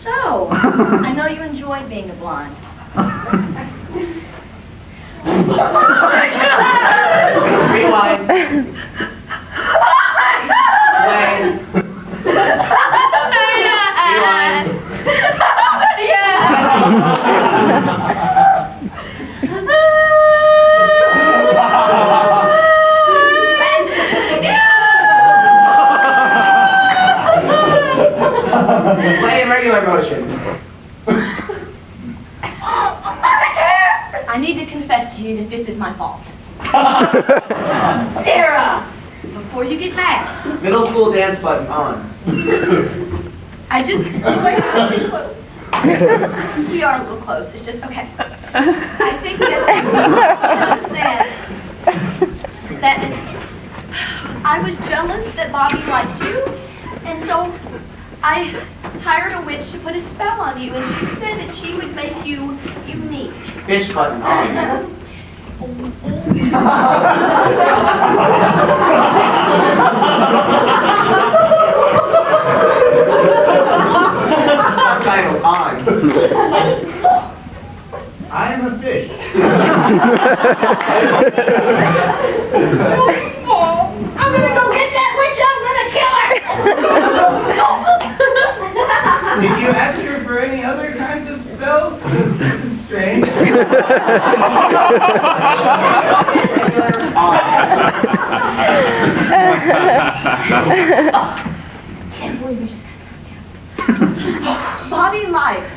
So, I know you enjoyed being a blonde. Rewind. Play in regular motion. I need to confess to you that this is my fault. Sarah! Before you get mad. Middle school dance button on. I just... We are a little close. It's just... Okay. I think that... that I was jealous that Bobby liked you, and so I hired a witch to put a spell on you, and she said that she would make you unique. Fish button on. Subtitle on. I am a fish. I'm gonna go get that witch. I'm gonna kill her. Did you ask her for any other kinds of spells? Strange. Can't believe we just Bobby likes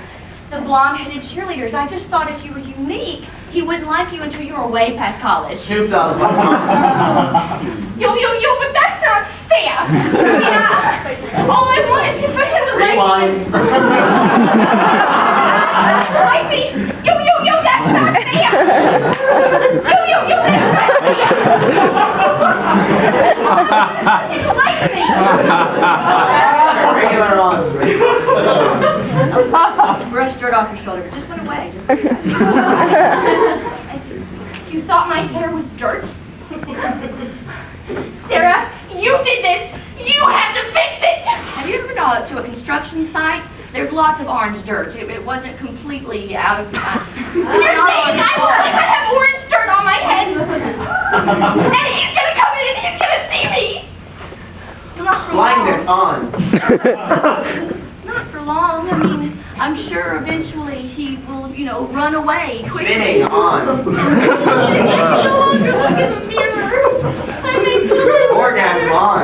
the blonde-headed cheerleaders. I just thought if you were unique, he wouldn't like you until you were way past college. Snoop Dogg. Yo, but that's not fair. Yeah. All I want is for him to like Rewind. like me. Yo, that's not fair. Yo, that's not fair. You like me. Regular on. Brush dirt off your shoulder. It just went away. You thought my hair was dirt? Sarah, you did this! You have to fix it! Have you ever gone to a construction site? There's lots of orange dirt. It wasn't completely out of... You're saying I have orange dirt on my head? And he's gonna come in and he's gonna see me! Not for Blinded long. on. Not for long. I mean, I'm sure eventually he will, run away quickly. Spinning on. I can no longer look in the mirror. I make Orgasm on.